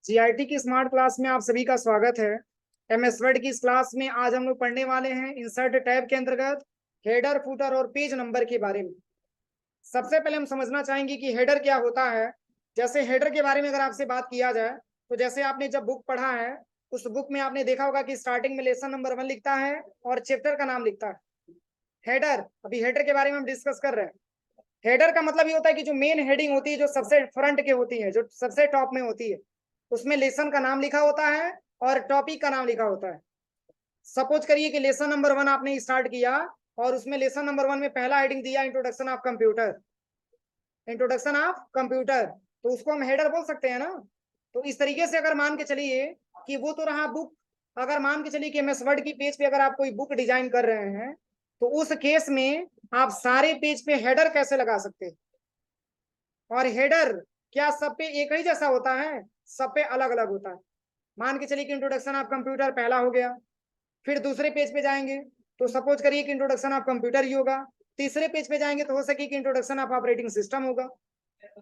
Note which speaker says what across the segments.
Speaker 1: GIT की smart class में आप सभी का स्वागत है। एमएस वर्ड की इस क्लास में आज हम लोग पढ़ने वाले हैं इंसर्ट टैब के अंतर्गत हेडर, फुटर और पेज नंबर के बारे में। सबसे पहले हम समझना चाहेंगे कि हेडर क्या होता है। जैसे हेडर के बारे में अगर आपसे बात किया जाए तो जैसे आपने जब बुक पढ़ा है उस बुक में आपने देखा होगा कि स्टार्टिंग में लेसन नंबर 1 लिखता है और चैप्टर का नाम लिखता है। हेडर, अभी हेडर के बारे में हम डिस्कस कर रहे हैं। हेडर का मतलब ये होता है कि जो मेन हेडिंग होती है, जो सबसे फ्रंट के होती है, जो सबसे टॉप में होती है, उसमें लेसन का नाम लिखा होता है और टॉपिक का नाम लिखा होता है। सपोज करिए कि लेसन नंबर 1 आपने स्टार्ट किया और उसमें लेसन नंबर 1 में पहला हेडिंग दिया introduction of computer. Introduction of computer, तो उसको हम हेडर बोल सकते हैं ना। तो इस तरीके से अगर मान के चलिए कि वो तो रहा बुक, अगर मान के चलिए कि एमएस वर्ड की पेज पे अगर आप कोई बुक डिजाइन कर रहे हैं तो उस केस में आप सारे पेज पे हेडर कैसे लगा सकते हैं। और हेडर क्या सब पे एक ही जैसा होता है? सब पे अलग अलग होता है। मान के चलिए कि इंट्रोडक्शन ऑफ कंप्यूटर पहला हो गया, फिर दूसरे पेज पे जाएंगे तो सपोज करिए कि इंट्रोडक्शन ऑफ कंप्यूटर ही होगा, तीसरे पेज पे जाएंगे तो हो सके कि इंट्रोडक्शन ऑफ ऑपरेटिंग सिस्टम होगा।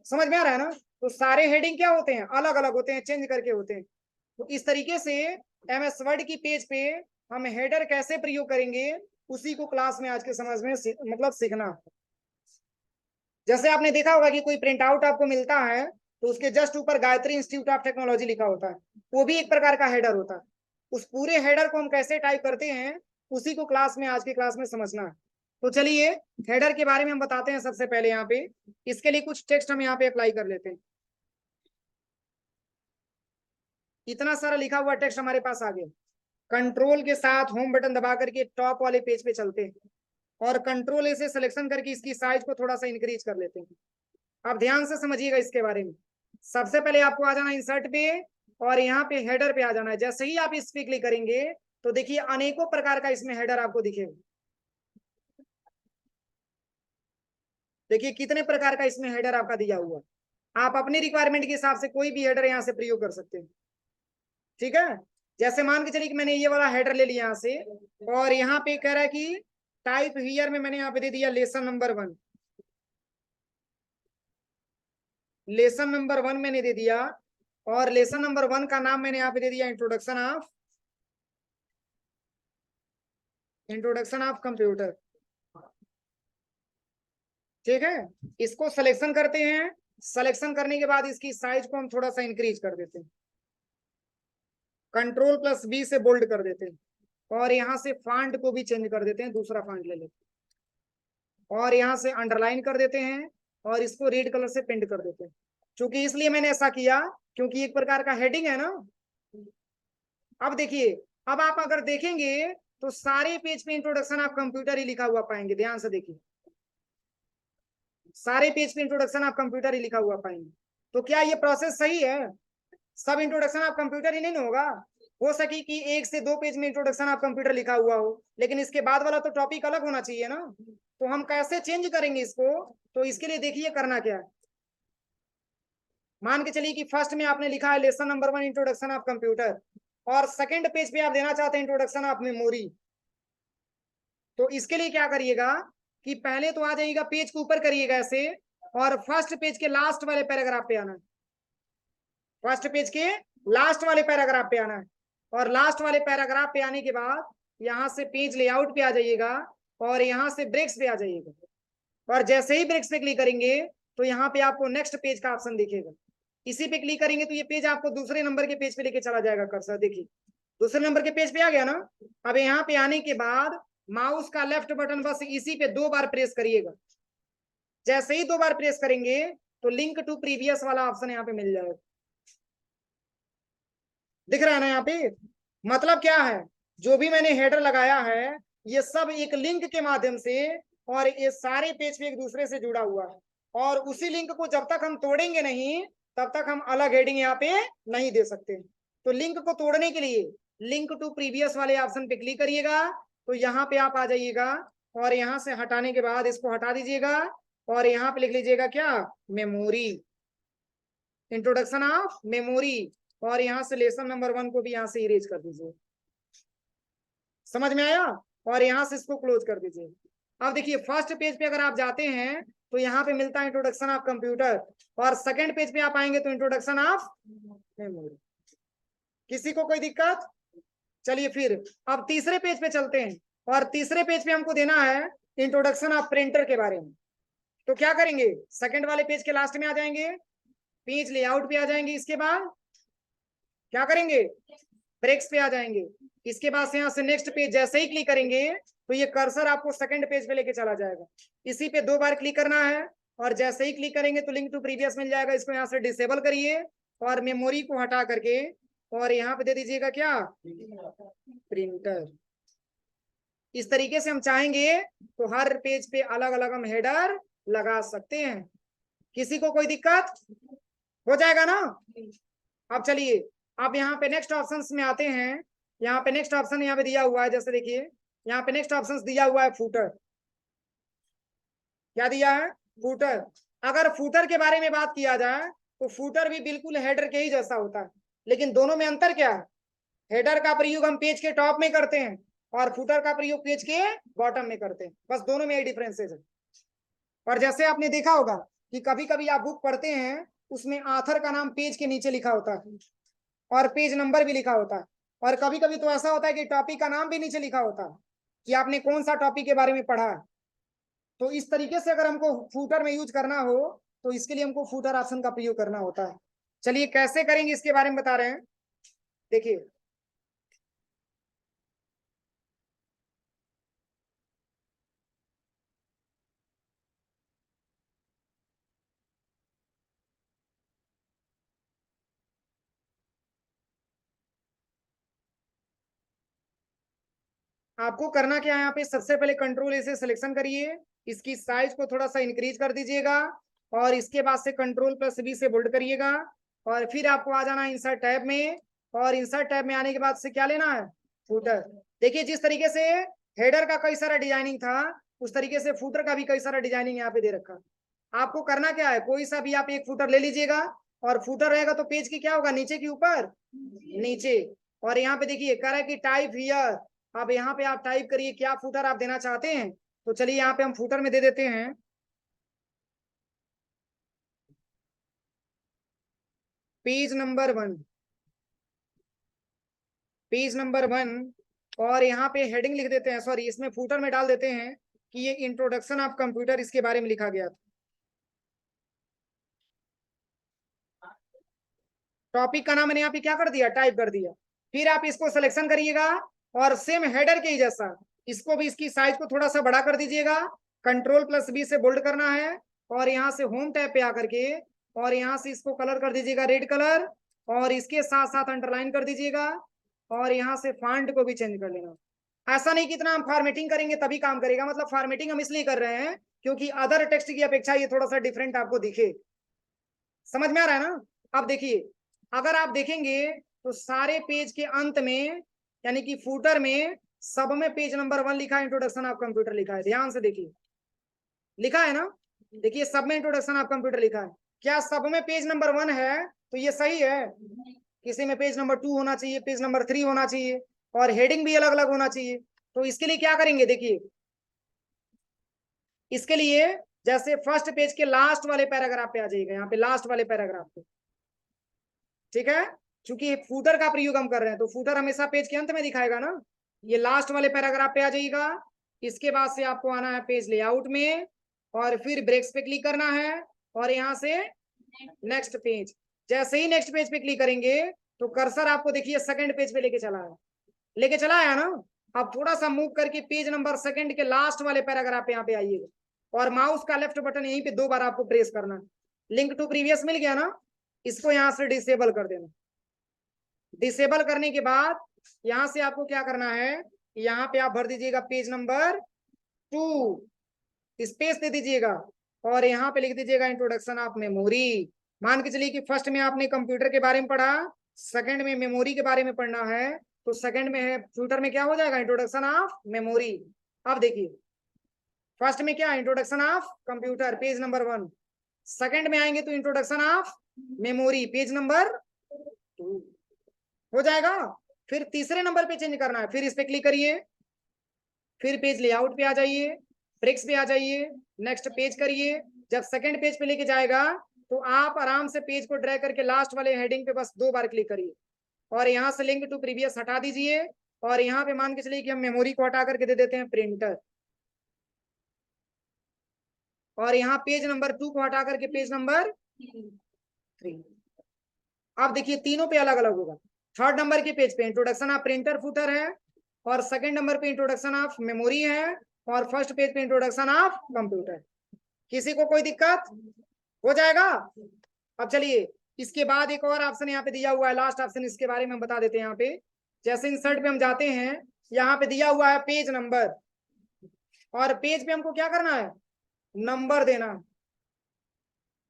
Speaker 1: समझ में आ रहा है ना? तो सारे हेडिंग क्या होते हैं? अलग अलग होते हैं, चेंज करके होते हैं। तो इस तरीके से एमएस वर्ड की पेज पे हम हेडर कैसे प्रयोग करेंगे उसी को क्लास में आज के समझ में मतलब सीखना। जैसे आपने देखा होगा कि कोई प्रिंट आउट आपको मिलता है तो उसके जस्ट ऊपर गायत्री इंस्टीट्यूट ऑफ टेक्नोलॉजी लिखा होता है, वो भी एक प्रकार का हेडर होता है। उस पूरे हेडर को हम कैसे टाइप करते हैं उसी को क्लास में, आज की क्लास में समझना है। तो चलिए हेडर के बारे में हम बताते हैं। सबसे पहले यहाँ पे इसके लिए कुछ टेक्स्ट हम यहाँ पे अप्लाई कर लेते हैं। इतना सारा लिखा हुआ टेक्स्ट हमारे पास आ गया। कंट्रोल के साथ होम बटन दबा करके टॉप वाले पेज पे चलते हैं और कंट्रोल ए से सिलेक्शन करके इसकी साइज को थोड़ा सा इंक्रीज कर लेते हैं। आप ध्यान से समझिएगा इसके बारे में। सबसे पहले आपको आ जाना इंसर्ट पे और यहाँ पे हेडर पे आ जाना है। जैसे ही आप इस पे क्लिक करेंगे तो देखिए अनेकों प्रकार का इसमें हेडर आपको दिखेगा। देखिए कितने प्रकार का इसमें हेडर आपका दिया हुआ। आप अपनी रिक्वायरमेंट के हिसाब से कोई भी हेडर यहाँ से प्रयोग कर सकते हैं। ठीक है, जैसे मान के चलिए कि मैंने ये वाला हेडर ले लिया यहाँ से और यहाँ पे कह रहा है कि टाइप हियर में मैंने यहाँ पे दे दिया लेसन नंबर 1। लेसन नंबर 1 मैंने दे दिया और लेसन नंबर 1 का नाम मैंने यहाँ पे दे दिया इंट्रोडक्शन ऑफ कंप्यूटर। ठीक है, इसको सिलेक्शन करते हैं। सिलेक्शन करने के बाद इसकी साइज को हम थोड़ा सा इंक्रीज कर देते हैं, कंट्रोल प्लस बी से बोल्ड कर देते हैं और यहाँ से फॉन्ट को भी चेंज कर देते हैं, दूसरा फॉन्ट ले लेते हैं और यहाँ से अंडरलाइन कर देते हैं और इसको रेड कलर से पेंट कर देते हैं। क्योंकि इसलिए मैंने ऐसा किया क्योंकि एक प्रकार का हेडिंग है ना। अब देखिए, अब आप अगर देखेंगे तो सारे पेज पे इंट्रोडक्शन ऑफ कंप्यूटर ही लिखा हुआ पाएंगे। ध्यान से देखिए, सारे पेज पे इंट्रोडक्शन ऑफ कंप्यूटर ही लिखा हुआ पाएंगे। तो क्या ये प्रोसेस सही है? सब इंट्रोडक्शन ऑफ कंप्यूटर ही नहीं होगा। हो सके कि 1 से 2 पेज में इंट्रोडक्शन ऑफ कंप्यूटर लिखा हुआ हो, लेकिन इसके बाद वाला तो टॉपिक अलग होना चाहिए ना। तो हम कैसे चेंज करेंगे इसको? तो इसके लिए देखिए करना क्या है। मान के चलिए कि फर्स्ट में आपने लिखा है lesson number 1 introduction of computer और सेकंड पेज पे आप देना चाहते हैं इंट्रोडक्शन ऑफ मेमोरी। तो इसके लिए क्या करिएगा कि पहले तो आ जाइएगा पेज के ऊपर करिएगा ऐसे और फर्स्ट पेज के लास्ट वाले पैराग्राफ पे आना है। फर्स्ट पेज के लास्ट वाले पैराग्राफ पे आना है और लास्ट वाले पैराग्राफ पे आने के बाद यहाँ से पेज लेआउट पे आ जाइएगा और यहाँ से ब्रेक्स पे आ जाइएगा और जैसे ही ब्रेक्स पे क्लिक करेंगे तो यहाँ पे आपको नेक्स्ट पेज का ऑप्शन दिखेगा। इसी पे क्लिक करेंगे तो ये पेज आपको दूसरे नंबर के पेज पे लेके चला जाएगा। कर्सर देखिए दूसरे नंबर के पेज पे आ गया ना। अब यहाँ पे आने के बाद माउस का लेफ्ट बटन बस इसी पे 2 बार प्रेस करिएगा। जैसे ही 2 बार प्रेस करेंगे तो लिंक टू प्रीवियस वाला ऑप्शन यहाँ पे मिल जाएगा। दिख रहा है ना यहाँ पे? मतलब क्या है, जो भी मैंने हेडर लगाया है ये सब एक लिंक के माध्यम से और ये सारे पेज पे एक दूसरे से जुड़ा हुआ है और उसी लिंक को जब तक हम तोड़ेंगे नहीं तब तक हम अलग हेडिंग यहाँ पे नहीं दे सकते। तो लिंक को तोड़ने के लिए लिंक टू प्रीवियस वाले ऑप्शन पे क्लिक करिएगा तो यहाँ पे आप आ जाइएगा और यहाँ से हटाने के बाद इसको हटा दीजिएगा और यहाँ पे लिख लीजिएगा क्या, मेमोरी, इंट्रोडक्शन ऑफ मेमोरी और यहाँ से लेसन नंबर 1 को भी यहाँ से इरेज कर दीजिए। समझ में आया? और यहाँ से इसको क्लोज कर दीजिए। अब देखिए फर्स्ट पेज पे अगर आप जाते हैं तो यहाँ पे मिलता है इंट्रोडक्शन ऑफ कंप्यूटर और सेकंड पेज पे आप आएंगे तो इंट्रोडक्शन ऑफ मेमोरी। किसी को कोई दिक्कत? चलिए फिर अब तीसरे पेज पे चलते हैं, और तीसरे पेज पे हमको देना है इंट्रोडक्शन ऑफ प्रिंटर के बारे में। तो क्या करेंगे, सेकंड वाले पेज के लास्ट में आ जाएंगे, पेज लेआउट पे आ जाएंगे, इसके बाद क्या करेंगे, ब्रेक्स पे आ जाएंगे, इसके बाद से यहाँ से नेक्स्ट पेज जैसे ही क्लिक करेंगे तो ये कर्सर आपको सेकंड पेज पे लेके चला जाएगा। इसी पे 2 बार क्लिक करना है, और जैसे ही क्लिक करेंगे तो लिंक टू प्रीवियस मिल जाएगा। इसको यहाँ से डिसेबल करिए और मेमोरी को हटा करके और यहाँ पे दे दीजिएगा क्या, प्रिंटर। इस तरीके से हम चाहेंगे तो हर पेज पे अलग अलग हम हेडर लगा सकते हैं। किसी को कोई दिक्कत? हो जाएगा ना। अब चलिए, अब यहाँ पे नेक्स्ट ऑप्शन में आते हैं। यहाँ पे नेक्स्ट ऑप्शन यहाँ पे दिया हुआ है, जैसे देखिए यहाँ पे नेक्स्ट ऑप्शन दिया हुआ है फूटर। क्या दिया है, फूटर। अगर फूटर के बारे में बात किया जाए तो फूटर भी बिल्कुल हेडर के ही जैसा होता है, लेकिन दोनों में अंतर क्या है, हेडर का प्रयोग हम पेज के टॉप में करते हैं और फूटर का प्रयोग पेज के बॉटम में करते हैं, बस दोनों में यही डिफरेंसेस है। और जैसे आपने देखा होगा कि कभी कभी आप बुक पढ़ते हैं, उसमें ऑथर का नाम पेज के नीचे लिखा होता है और पेज नंबर भी लिखा होता है, और कभी कभी तो ऐसा होता है कि टॉपिक का नाम भी नीचे लिखा होता है कि आपने कौन सा टॉपिक के बारे में पढ़ा है। तो इस तरीके से अगर हमको फूटर में यूज करना हो तो इसके लिए हमको फूटर ऑप्शन का प्रयोग करना होता है। चलिए कैसे करेंगे इसके बारे में बता रहे हैं, देखिए आपको करना क्या है, यहाँ पे सबसे पहले कंट्रोल ए से सिलेक्शन करिए, इसकी साइज को थोड़ा सा इंक्रीज कर दीजिएगा, और इसके बाद से कंट्रोल प्लस बी से बोल्ड करिएगा, और फिर आपको आ जाना है इंसर्ट टैब में, और इंसर्ट टैब में आने के बाद से क्या लेना है, फूटर। देखिए जिस तरीके से हेडर का कई सारा डिजाइनिंग था, उस तरीके से फूटर का भी कई सारा डिजाइनिंग यहाँ पे दे रखा। आपको करना क्या है, कोई सा भी आप एक फूटर ले लीजिएगा, और फूटर रहेगा तो पेज की क्या होगा, नीचे की ऊपर नीचे। और यहाँ पे देखिए कह रहा है कि टाइप हियर, अब यहाँ पे आप टाइप करिए क्या फूटर आप देना चाहते हैं। तो चलिए यहाँ पे हम फूटर में दे देते हैं पेज नंबर 1, पेज नंबर 1, और यहाँ पे हेडिंग लिख देते हैं, सॉरी इसमें फूटर में डाल देते हैं कि ये इंट्रोडक्शन ऑफ कंप्यूटर इसके बारे में लिखा गया था। टॉपिक का नाम मैंने यहाँ पे क्या कर दिया, टाइप कर दिया। फिर आप इसको सिलेक्शन करिएगा और सेम हेडर के ही जैसा इसको भी इसकी साइज को थोड़ा सा बड़ा कर दीजिएगा, कंट्रोल प्लस बी से बोल्ड करना है, और यहाँ से होम टैब पे आकर के और यहाँ से इसको कलर कर दीजिएगा रेड कलर, और इसके साथ साथ अंडरलाइन कर दीजिएगा, और यहाँ से फॉन्ट को भी चेंज कर लेना। ऐसा नहीं कि इतना हम फॉर्मेटिंग करेंगे तभी काम करेगा, मतलब फॉर्मेटिंग हम इसलिए कर रहे हैं क्योंकि अदर टेक्स्ट की अपेक्षा ये थोड़ा सा डिफरेंट आपको दिखे। समझ में आ रहा है ना। अब देखिए अगर आप देखेंगे तो सारे पेज के अंत में यानी कि फूटर में सब में पेज नंबर 1 लिखा है, इंट्रोडक्शन ऑफ कंप्यूटर लिखा है, ध्यान से देखिए लिखा है ना। देखिए सब में इंट्रोडक्शन ऑफ कंप्यूटर लिखा है, क्या सब में पेज नंबर 1 है तो ये सही है, किसी में पेज नंबर 2 होना चाहिए, पेज नंबर 3 होना चाहिए, और हेडिंग भी अलग अलग होना चाहिए। तो इसके लिए क्या करेंगे, देखिए इसके लिए जैसे फर्स्ट पेज के लास्ट वाले पैराग्राफ पे आ जाइएगा, यहाँ पे लास्ट वाले पैराग्राफ पे, ठीक है। क्योंकि फूटर का प्रयोग हम कर रहे हैं तो फूटर हमेशा पेज के अंत में दिखाएगा ना। ये लास्ट वाले पैराग्राफ पे आ जाइएगा, इसके बाद से आपको आना है पेज लेआउट में, और फिर ब्रेक्स पे क्लिक करना है, और यहाँ से नेक्स्ट पेज। जैसे ही नेक्स्ट पेज पे क्लिक करेंगे तो कर्सर आपको देखिए सेकंड पेज पे लेके चला आया ना। अब थोड़ा सा मूव करके पेज नंबर सेकंड के लास्ट वाले पैराग्राफ पे यहाँ पे आइएगा, और माउस का लेफ्ट बटन यहीं पे 2 बार आपको प्रेस करना है। लिंक टू प्रीवियस मिल गया ना, इसको यहाँ से डिसेबल कर देना। डिसेबल करने के बाद यहाँ से आपको क्या करना है, यहाँ पे आप भर दीजिएगा पेज नंबर 2, स्पेस दे दीजिएगा, और यहाँ पे लिख दीजिएगा इंट्रोडक्शन ऑफ मेमोरी। मान के चलिए कि फर्स्ट में आपने कंप्यूटर के बारे में पढ़ा, सेकंड में मेमोरी के बारे में पढ़ना है, तो सेकंड में है फ्यूटर में क्या हो जाएगा, इंट्रोडक्शन ऑफ मेमोरी। अब देखिए फर्स्ट में क्या, introduction of computer page number 1, second में आएंगे तो introduction of memory page number 2 हो जाएगा। फिर तीसरे नंबर पे चेंज करना है, फिर इस पे क्लिक करिए, फिर पेज लेआउट पे आ जाइए, ब्रेक्स पे आ जाइए, नेक्स्ट पेज करिए। जब सेकंड पेज पे लेके जाएगा तो आप आराम से पेज को ड्रैग करके लास्ट वाले हेडिंग पे बस 2 बार क्लिक करिए, और यहाँ से लिंक टू प्रीवियस हटा दीजिए, और यहाँ पे मान के चलिए कि हम मेमोरी को हटा करके दे देते हैं प्रिंटर, और यहाँ पेज नंबर 2 को हटा करके पेज नंबर 3। अब देखिए तीनों पे अलग अलग होगा। थर्ड नंबर के पेज पे इंट्रोडक्शन ऑफ प्रिंटर फुटर है, और सेकंड नंबर पे इंट्रोडक्शन ऑफ मेमोरी है, और फर्स्ट पेज पे इंट्रोडक्शन ऑफ कंप्यूटर। किसी को कोई दिक्कत हो जाएगा? अब चलिए इसके बाद एक और ऑप्शन यहाँ पे दिया हुआ है, लास्ट ऑप्शन, इसके बारे में बता देते हैं। यहाँ पे जैसे इंसर्ट पे हम जाते हैं, यहाँ पे दिया हुआ है पेज नंबर, और पेज पे हमको क्या करना है, नंबर देना।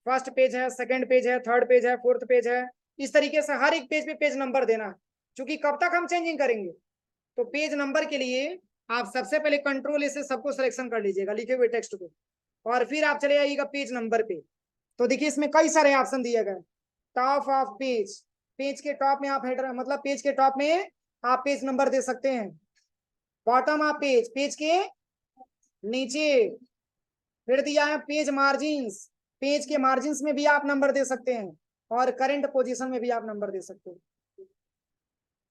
Speaker 1: फर्स्ट पेज है, सेकंड पेज है, थर्ड पेज है, फोर्थ पेज है, इस तरीके से हर एक पेज पे पेज नंबर देना। क्योंकि कब तक हम चेंजिंग करेंगे, तो पेज नंबर के लिए आप सबसे पहले कंट्रोल ए से सबको सिलेक्शन कर लीजिएगा लिखे हुए टेक्स्ट को, और फिर आप चले जाइएगा पेज नंबर पे। तो देखिए इसमें कई सारे ऑप्शन दिए गए। टॉप ऑफ पेज, पेज के टॉप में आप हेडर, मतलब पेज के टॉप में आप पेज नंबर दे सकते हैं। बॉटम ऑफ पेज, पेज के नीचे। फिर दिया है पेज मार्जिन्स, पेज के मार्जिन्स में भी आप नंबर दे सकते हैं, और करंट पोजीशन में भी आप नंबर दे सकते हैं।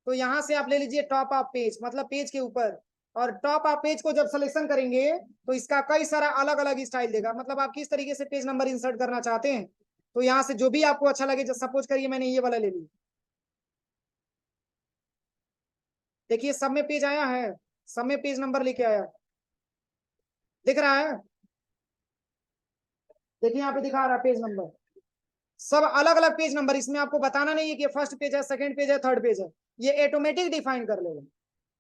Speaker 1: तो यहां से आप ले लीजिए टॉप ऑफ पेज, मतलब पेज के ऊपर। और टॉप ऑफ पेज को जब सिलेक्शन करेंगे तो इसका कई सारा अलग अलग स्टाइल देगा, मतलब आप किस तरीके से पेज नंबर इंसर्ट करना चाहते हैं। तो यहाँ से जो भी आपको अच्छा लगे, जब सपोज करिए मैंने ये वाला ले लिया, देखिए सब में पेज आया है, सब में पेज नंबर लेके आया, दिख रहा है? देखिए यहाँ पे दिखा रहा है पेज नंबर, सब अलग अलग पेज नंबर। इसमें आपको बताना नहीं है कि फर्स्ट पेज है, सेकंड पेज है, थर्ड पेज है, ये ऑटोमेटिक डिफाइन कर लेगा।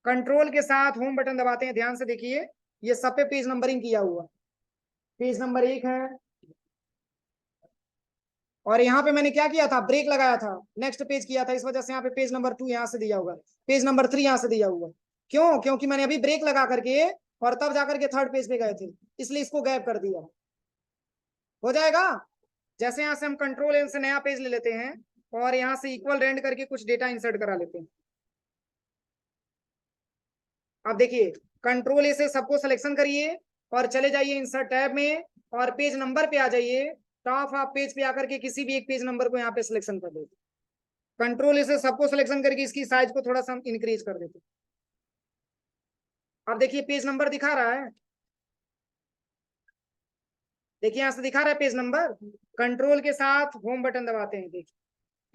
Speaker 1: कंट्रोल के साथ होम बटन दबाते हैं, ध्यान से देखिए, ये सब पे पेज नंबरिंग किया हुआ। पेज नंबर 1 है, और यहाँ पे मैंने क्या किया था, ब्रेक लगाया था, नेक्स्ट पेज किया था, इस वजह से यहाँ पे पेज नंबर 2 यहाँ से दिया हुआ, पेज नंबर 3 यहाँ से दिया हुआ। क्यों? क्योंकि मैंने अभी ब्रेक लगा करके और तब जाकर के थर्ड पेज पे गए थे, इसलिए इसको गैप कर दिया। हो जाएगा? जैसे यहाँ से हम कंट्रोल एन से नया पेज ले लेते हैं, और यहाँ से इक्वल रेंड करके कुछ डेटा इंसर्ट करा लेते हैं। अब देखिए कंट्रोल ए से सबको सिलेक्शन करिए, और चले जाइए इंसर्ट टैब में, और पेज नंबर पे आ जाइए। टॉप ऑफ पेज पे आकर के किसी भी एक पेज नंबर को यहाँ पे सिलेक्शन कर देते। कंट्रोल ए से सबको सिलेक्शन करके इसकी साइज को थोड़ा सा हम इंक्रीज कर देते। अब देखिए पेज नंबर दिखा रहा है, देखिए यहाँ से दिखा रहा है पेज नंबर। कंट्रोल के साथ होम बटन दबाते हैं, देखिए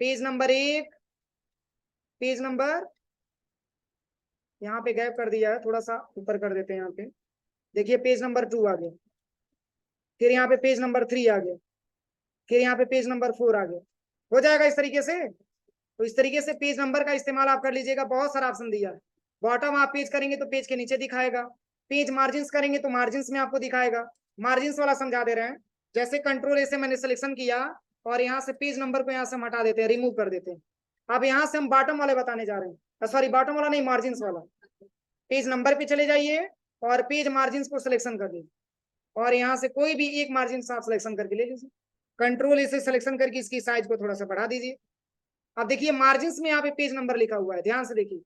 Speaker 1: पेज नंबर 1, पेज नंबर, यहाँ पे गैप कर दिया है, थोड़ा सा ऊपर कर देते हैं यहाँ पे। देखिए पेज नंबर 2 आ गया, फिर यहाँ पे पेज नंबर 3 आ गया, फिर यहाँ पे पेज नंबर 4 आ गया। हो जाएगा इस तरीके से? तो इस तरीके से पेज नंबर का इस्तेमाल आप कर लीजिएगा। बहुत सारा ऑप्शन दिया है। बॉटम आप पेज करेंगे तो पेज के नीचे दिखाएगा, पेज मार्जिन करेंगे तो मार्जिन में आपको दिखाएगा। मार्जिन वाला समझा दे रहे हैं। जैसे कंट्रोल ए से मैंने सिलेक्शन किया, और यहाँ से पेज नंबर को यहाँ से हम हटा देते हैं, रिमूव कर देते हैं। अब यहाँ से हम बॉटम वाले बताने जा रहे हैं, सॉरी बॉटम वाला नहीं, मार्जिन वाला। पेज नंबर पे चले जाइए, और पेज मार्जिन को सिलेक्शन कर लीजिए, और यहाँ से कोई भी एक मार्जिन आप सिलेक्शन करके ले लीजिए। कंट्रोल ए से सिलेक्शन करके इसकी साइज को थोड़ा सा बढ़ा दीजिए। अब देखिए मार्जिन में यहाँ पे पेज नंबर लिखा हुआ है, ध्यान से देखिए।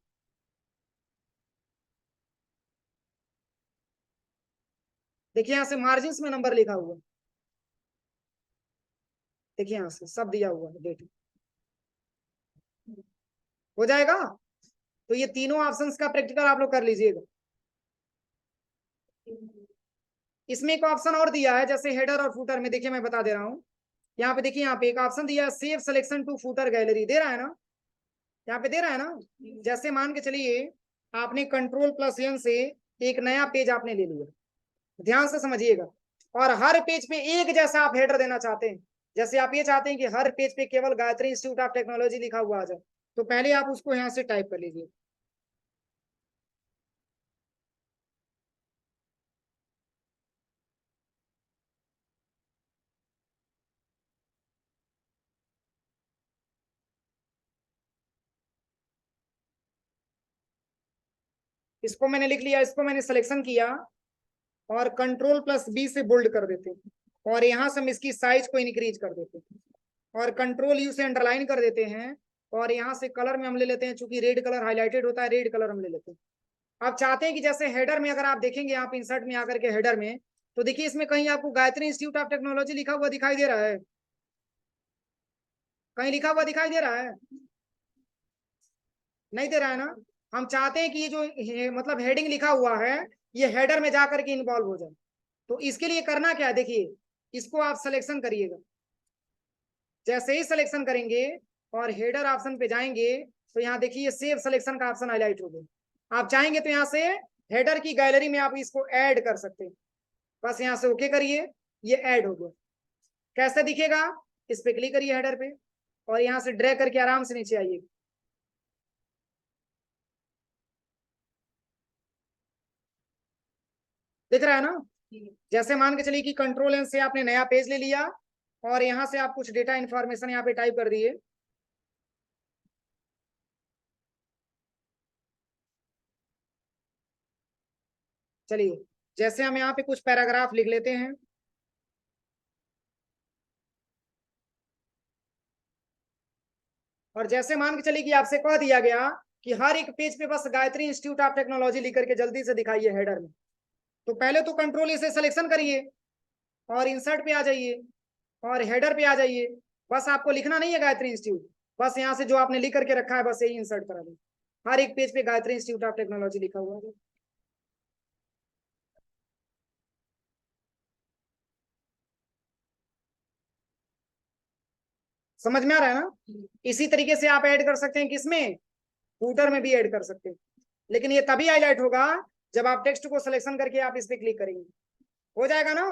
Speaker 1: देखिए यहाँ से मार्जिन में नंबर लिखा हुआ है, देखिए यहाँ से सब दिया हुआ है डेट। हो जाएगा? तो ये तीनों ऑप्शंस का प्रैक्टिकल आप लोग कर लीजिएगा। इसमें एक ऑप्शन और दिया है, जैसे हेडर और फूटर में, देखिए मैं बता दे रहा हूँ। यहाँ पे देखिए, यहाँ पे एक ऑप्शन दिया है, save selection to photo gallery, दे रहा है ना, यहाँ पे दे रहा है ना। जैसे मान के चलिए आपने कंट्रोल प्लस एन से एक नया पेज आपने ले लिया, ध्यान से समझिएगा, और हर पेज पे एक जैसा आप हेडर देना चाहते हैं। जैसे आप ये चाहते हैं कि हर पेज पे केवल गायत्री इंस्टीट्यूट ऑफ टेक्नोलॉजी लिखा हुआ आ जाए, तो पहले आप उसको यहाँ से टाइप कर लीजिए। इसको मैंने लिख लिया, इसको मैंने सिलेक्शन किया, और कंट्रोल प्लस बी से बोल्ड कर देते हैं, और यहाँ से हम इसकी साइज को इंक्रीज कर देते हैं, और कंट्रोल यू से अंडरलाइन कर देते हैं, और यहाँ से कलर में हम ले लेते हैं, चूंकि रेड कलर हाईलाइटेड होता है, रेड कलर हम ले लेते हैं। आप चाहते हैं कि जैसे हेडर में अगर आप देखेंगे यहाँ पे इंसर्ट में आकर के हेडर में, तो देखिए इसमें कहीं आपको गायत्री इंस्टीट्यूट ऑफ टेक्नोलॉजी लिखा हुआ दिखाई दे रहा है? कहीं लिखा हुआ दिखाई दे रहा है? नहीं दे रहा है ना। हम चाहते हैं कि ये जो मतलब हेडिंग लिखा हुआ है ये हेडर में जाकर के इन्वॉल्व हो जाए। तो इसके लिए करना क्या है, देखिए इसको आप सिलेक्शन करिएगा। जैसे ही सिलेक्शन करेंगे और हेडर ऑप्शन पे जाएंगे तो यहाँ देखिए सेव सिलेक्शन का ऑप्शन हाईलाइट हो गया। आप चाहेंगे तो यहाँ से हेडर की गैलरी में आप इसको ऐड कर सकते हैं। बस यहाँ से ओके करिए, ये ऐड हो गया। कैसे दिखेगा, इस पे क्लिक करिए हेडर पे और यहाँ से ड्रैग करके आराम से नीचे आइए। दिख रहा है ना। जैसे मान के चलिए कि कंट्रोल एन से आपने नया पेज ले लिया और यहाँ से आप कुछ डेटा इंफॉर्मेशन यहाँ पे टाइप कर दिए। चलिए जैसे हम यहाँ पे कुछ पैराग्राफ लिख लेते हैं। और जैसे मान के चलिए कि आपसे कह दिया गया कि हर एक पेज पे बस गायत्री इंस्टीट्यूट ऑफ टेक्नोलॉजी लिख करके जल्दी से दिखाइए हेडर में। तो पहले तो कंट्रोल ए से सिलेक्शन करिए और इंसर्ट पे आ जाइए और हेडर पे आ जाइए। बस आपको लिखना नहीं है गायत्री इंस्टीट्यूट, बस यहाँ से जो आपने लिख करके रखा है बस यही इंसर्ट करा दें। हर एक पेज पे गायत्री इंस्टीट्यूट ऑफ टेक्नोलॉजी लिखा हुआ है। समझ में आ रहा है ना। इसी तरीके से आप ऐड कर सकते हैं, किसमें, फूटर में भी ऐड कर सकते हैं। लेकिन ये तभी हाईलाइट होगा जब आप टेक्स्ट को सिलेक्शन करके आप इस पे क्लिक करेंगे। हो जाएगा ना।